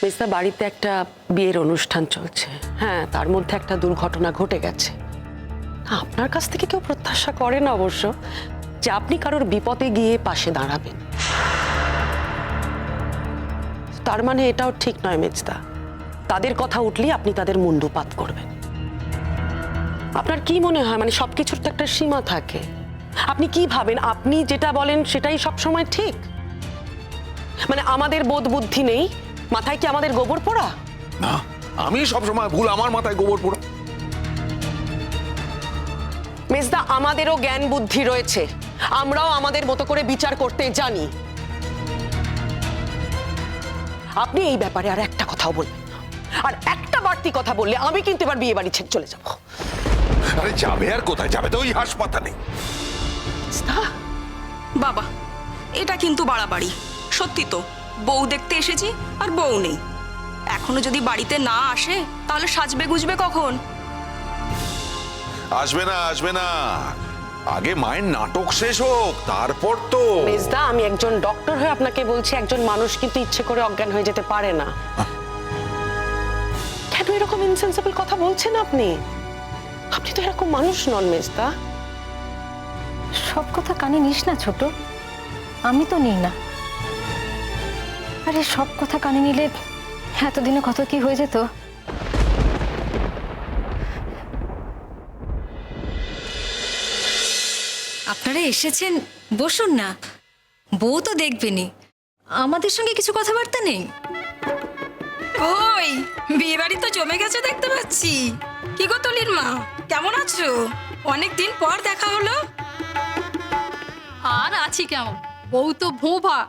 মেজদা, বাড়িতে একটা বিয়ের অনুষ্ঠান চলছে। হ্যাঁ, তার মধ্যে একটা দুর্ঘটনা ঘটে গেছে। আপনার কাছ থেকে কেউ প্রত্যাশা করে না অবশ্য যে আপনি কারোর বিপদে গিয়ে পাশে দাঁড়াবেন। তার মানে এটাও ঠিক নয় মেজদা, তাদের কথা উঠলেই আপনি তাদের মুন্ডুপাত করবেন। আপনার কি মনে হয় মানে সবকিছুর তো একটা সীমা থাকে? আপনি কি ভাবেন আপনি যেটা বলেন সেটাই সবসময় ঠিক? মানে আমাদের বোধ বুদ্ধি নেই? মাথায় কি আমাদের গোবর পোড়া? না, আমি সবসময় ভুল, আমার মাথায় গোবর পোড়া। মেজদা, আমাদেরও জ্ঞান বুদ্ধি রয়েছে, আমরাও আমাদের মতো করে বিচার করতে জানি। আপনি এই ব্যাপারে আর একটা কথাও বলবেন না, আর একটা বাড়তি কথা বললে আমি কিন্তু এবার বিয়ে বাড়ি ছেড়ে চলে যাব। আরে যাবে আর কোথায় যাবে? তো ওই হাসপাতালে। বাবা, এটা কিন্তু বাড়াবাড়ি। সত্যি তো, বউ দেখতে এসেছি আর বউ নেই। এখনো যদি বাড়িতে না আসে তাহলে সাজবে গুজবে কখন? আসবে না, আসবে না, আগে মায়ের নাটক শেষ হোক, তারপর তো। মেজদা, আমি একজন ডক্টর হয়ে আপনাকে বলছি, একজন মানুষ কিন্তু ইচ্ছে করে অজ্ঞান হয়ে যেতে পারে না। কেন এরকম ইনসেন্সিবল কথা বলছেন আপনি? আপনি তো এরকম মানুষ নন মেজদা। সব কথা কানে নিস না ছোট, আমি তো নিই না। আরে সব কথা কানে নিলে এতদিনে কত কি হয়ে যেত। আপনারা এসেছেন, বসুন না। বউ তো দেখবেনই, আমাদের সঙ্গে কিছু কথাবার্তা নেই? ওই বিয়ে বাড়ি তো জমে গেছে দেখতে পাচ্ছি। কি গো তুলির মা, কেমন আছো? অনেকদিন পর দেখা হলো। আর আছি কেমন, বউ তো ভোঁভা।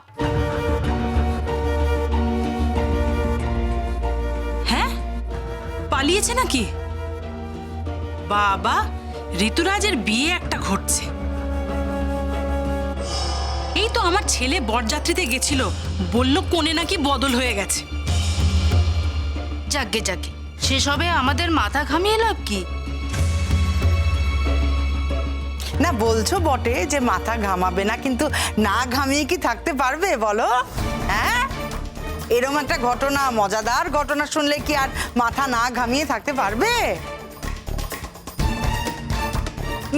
হ্যাঁ, পালিয়েছে নাকি? বাবা, ঋতুরাজের বিয়ে একটা ঘটছে। এই তো আমার ছেলে বরযাত্রীতে গেছিল, বলল কোণে নাকি বদল হয়ে গেছে। যাকে যাকে, সেসবে আমাদের মাথা ঘামিয়ে লাভ কি? না, বলছো বটে যে মাথা ঘামাবে না, কিন্তু না ঘামিয়ে কি থাকতে পারবে বলো? হ্যাঁ, এরকম একটা ঘটনা, মজাদার ঘটনা শুনলে কি আর মাথা না ঘামিয়ে থাকতে পারবে?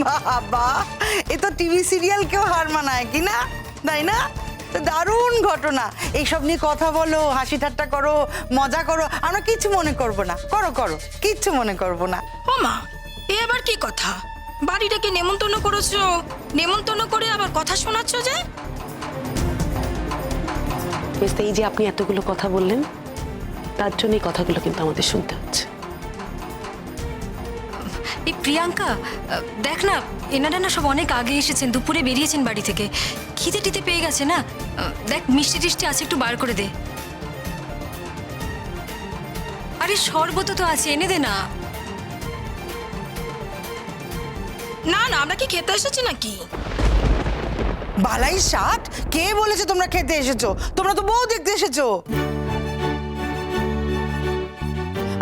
বাবা, এ তো টিভি সিরিয়াল কেউ হার মানায় কি না, তাই না? তো দারুণ ঘটনা। এইসব নিয়ে কথা বলো, হাসি ঠাট্টা করো, মজা করো, আমরা কিচ্ছু মনে করবো না। করো করো, কিচ্ছু মনে করবো না। ও মা, এ আবার কি কথা? বাড়িটাকে নেমন্তন্ন করেছো, নেমন্তন্ন করে আবার কথা শোনাচ্ছ যে? মেজদা, এই যে আপনি এতগুলো কথা বললেন, তার জন্য এই কথাগুলো কিন্তু আমাদের শুনতে হচ্ছে। এই প্রিয়াঙ্কা, দেখ না, এনারা না সব অনেক আগে এসেছেন, দুপুরে বেরিয়েছেন বাড়ি থেকে। খিদে টিতে পেয়ে গেছে না। দেখ, মিষ্টি টিষ্টি আছে, একটু বার করে দে। আরে শরবত তো আছে, এনে দে না। না না, আমরা কি খেতে এসেছি নাকি? বালাই ষাট, কে বলেছে তোমরা খেতে এসেছো? তোমরা তো বউ দেখতে এসেছো।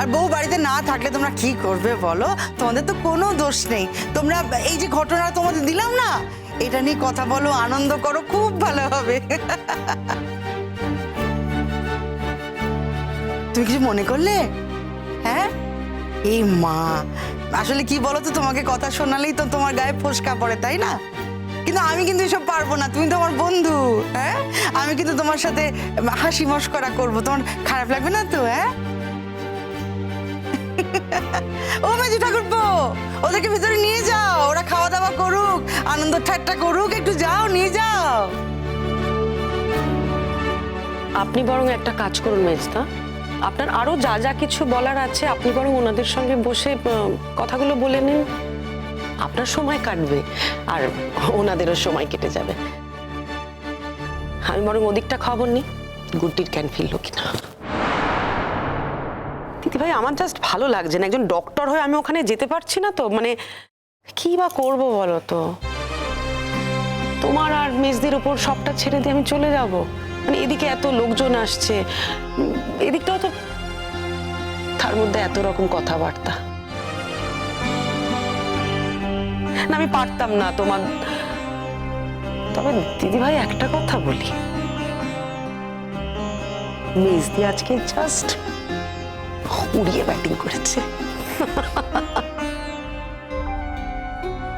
আর বউ বাড়িতে না থাকলে তোমরা কি করবে বলো? তোমাদের তো কোনো দোষ নেই। তোমরা এই যে ঘটনা তোমাদের দিলাম না, এটা নিয়ে কথা বলো, আনন্দ করো, খুব ভালো হবে। তুমি কিছু মনে করলে? হ্যাঁ, এই মা, আসলে কি বলো তো, তোমাকে কথা শোনালেই তো তোমার গায়ে ফোসকা পড়ে, তাই না? কিন্তু আমি কিন্তু এসব পারবো না, তুমি তো আমার বন্ধু। হ্যাঁ, আমি কিন্তু তোমার সাথে হাসি মশকরা করবো, তোমার খারাপ লাগবে না তো? হ্যাঁ, ও মেজু ঠাকুরপো, ওদেরকে ভিতরে নিয়ে যাও, ওরা খাওয়া দাওয়া করুক, আনন্দ ঠাট্টা করুক, একটু যাও, নিয়ে যাও। আপনি বরং একটা কাজ করুন মেজদা, আপনার আরো যা যা কিছু বলার আছে আপনি বরং ওনাদের সঙ্গে বসে কথাগুলো বলে নিন। আপনার সময় কাটবে আর ওনাদেরও সময় কেটে যাবে। আমি বরং ওদিকটা খবর নি, গুড্ডির জ্ঞান ফিরল কিনা। দিদি ভাই, আমার জাস্ট ভালো লাগছে না, একজন ডক্টর হয়ে আমি ওখানে যেতে পারছি না তো, মানে কি বা করবো বলো তো? তোমার আর মেজদির উপর সবটা ছেড়ে দিয়ে আমি চলে যাব? মানে এদিকে এত লোকজন আসছে, এদিকটাও তো, তার মধ্যে এত রকম কথাবার্তা। না, আমি পারতাম না তোমার। তবে দিদি ভাই, একটা কথা বলি, মেজদি আজকে জাস্ট উড়িয়ে ব্যাটিং করেছে।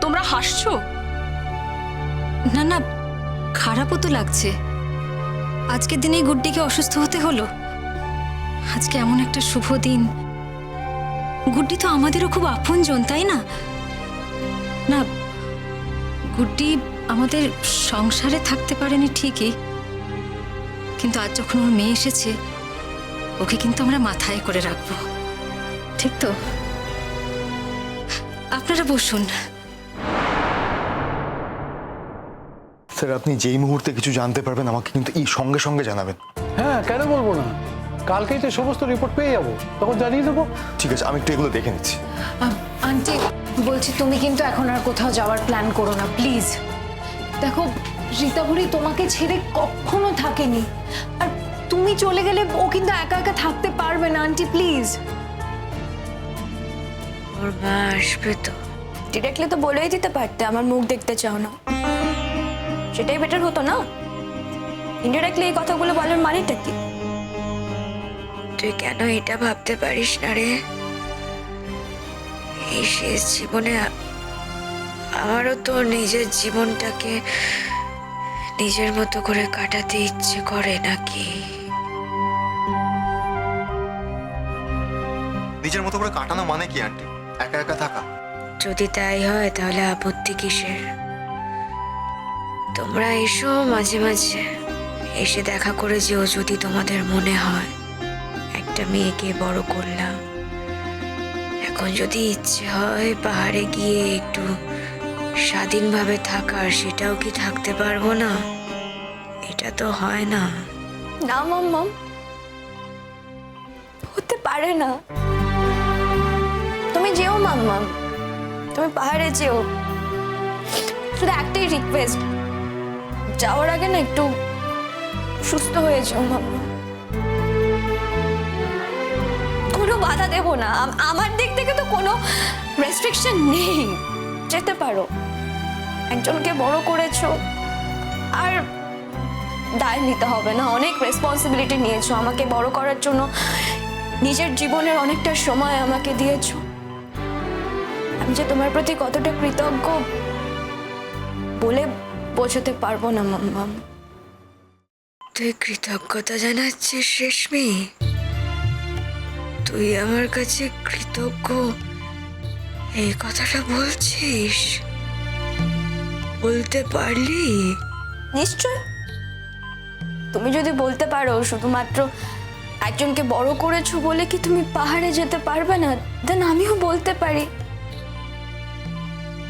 তোমরা হাসছো? না না, খারাপও তো লাগছে। আজকের দিনেই গুড্ডিকে অসুস্থ হতে হলো। আজকে এমন একটা শুভ দিন, গুড্ডি তো আমাদেরও খুব আপনজন, তাই না? না, গুড্ডি আমাদের সংসারে থাকতে পারেনি ঠিকই, কিন্তু আজ যখন ওর মেয়ে এসেছে, ওকে কিন্তু আমরা মাথায় করে রাখবো, ঠিক তো? আপনারা বসুন। স্যার, আপনি যেই মুহূর্তে কিছু জানতে পারবেন আমাকে কিন্তু এই সঙ্গে সঙ্গে জানাবেন। হ্যাঁ, কেন বলবো না? কালকেই তো সমস্ত রিপোর্ট পেয়ে যাবো, তখন জানিয়ে দেবো। ঠিক আছে, আমি একটু এগুলো দেখে নিচ্ছি। আন্টি বলছি, তুমি কিন্তু এখন আর কোথাও যাওয়ার প্ল্যান করো না প্লিজ। দেখো, রীতাভরি তোমাকে ছেড়ে কখনো থাকেনি, আর তুমি চলে গেলে ও কিন্তু একা একা থাকতে পারবে না। Aunty please. ওর মা আসবে তো, ডিরেক্টলি তো বলেই দিতে পারতে আমার মুখ দেখতে চাও না, সেটাই বেটার হতো না? ইনডিরেক্টলি এই কথাগুলো বলার মানেটা কি? তুই কেন এটা ভাবতে পারিস না রে? এই শেষ জীবনে আমারও তো নিজের জীবনটাকে নিজের মতো করে কাটাতে ইচ্ছে করে নাকি? নিজের মতো করে কাটানো মানে কি আন্টি? একা একা থাকা? যদি তাই হয় তাহলে আপত্তি কিসের? তোমরা এসো মাঝে মাঝে, এসে দেখা করে যেও যদি তোমাদের মনে হয়। একটা মেয়েকে বড় করলাম, এখন যদি ইচ্ছে হয় পাহাড়ে গিয়ে একটু স্বাধীনভাবে থাকার, সেটাও কি থাকতে পারবো না? এটা তো হয় না। না মাম্মাম, হতে পারে না। তুমি যেও মাম্মাম, তুমি পাহাড়ে যেও, শুধু একটাই রিকোয়েস্ট, যাওয়ার আগে না একটু সুস্থ হয়ে যাও মাম্মা। কোনো বাধা দেব না, আমার দিক থেকে তো কোনো রেস্ট্রিকশন নেই, যেতে পারো। একজনকে বড় করেছো, আর দায় নিতে হবে না, অনেক রেসপন্সিবিলিটি নিয়েছো আমাকে বড় করার জন্য, নিজের জীবনের অনেকটা সময় আমাকে দিয়েছো। আমি যে তোমার প্রতি কতটা কৃতজ্ঞ বলে বোঝাতে পারবো না মাম্মাম। তুই কৃতজ্ঞতা জানাচ্ছিস রেশমি? তুই আমার কাছে কৃতজ্ঞ এই কথাটা বলছিস? বলতে পারলি? নিশ্চয়। তুমি যদি বলতে পারো শুধুমাত্র একজনকে বড় করেছো বলে কি তুমি পাহাড়ে যেতে পারবে না, দেন আমিও বলতে পারি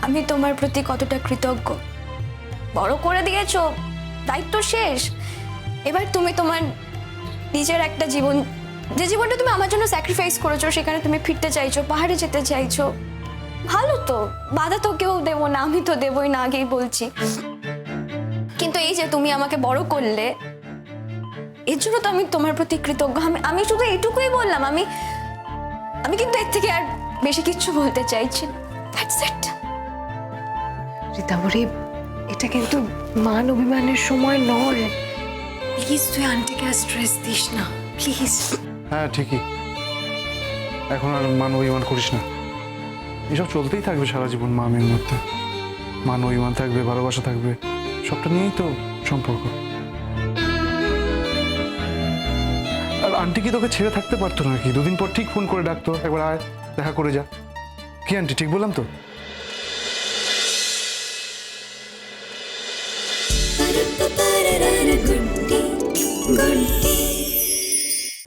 আমি তোমার প্রতি কতটা কৃতজ্ঞ। বড় করে দিয়েছো, দায়িত্ব শেষ, এবার তুমি তোমার নিজের একটা জীবন, যে জীবনটা তুমি আমার জন্য স্যাক্রিফাইস করেছো, সেখানে তুমি ফিরতে চাইছো, পাহাড়ে যেতে চাইছো। ভালো তো, বাধা তো কেউ দেবো না, আমি তো দেবই না, আগেই বলছি। কিন্তু এই যে তুমি আমাকে বড় করলে, এর জন্য তো আমি তোমার প্রতি কৃতজ্ঞ। আমি শুধু এইটুকুই বললাম, আমি কিন্তু এর থেকে আর বেশি কিছু বলতে চাইছি না। That's it. রীতাভরি, এটা কিন্তু মান অভিমানের সময় নয়। প্লিজ তুই আন্টিকে আর স্ট্রেস দিস না, প্লিজ। হ্যাঁ ঠিকই, এখন আর মান অভিমান করিস না। এসব চলতেই থাকবে সারা জীবন, মা মেয়ের মধ্যে মান অভিমান থাকবে, ভালোবাসা থাকবে, সবটা নিয়েই তো সম্পর্ক। আর আন্টি কি তোকে ছেড়ে থাকতে পারতো নাকি? দুদিন পর ঠিক ফোন করে ডাকতো, একবার আয় দেখা করে যা। কি আন্টি, ঠিক বললাম তো?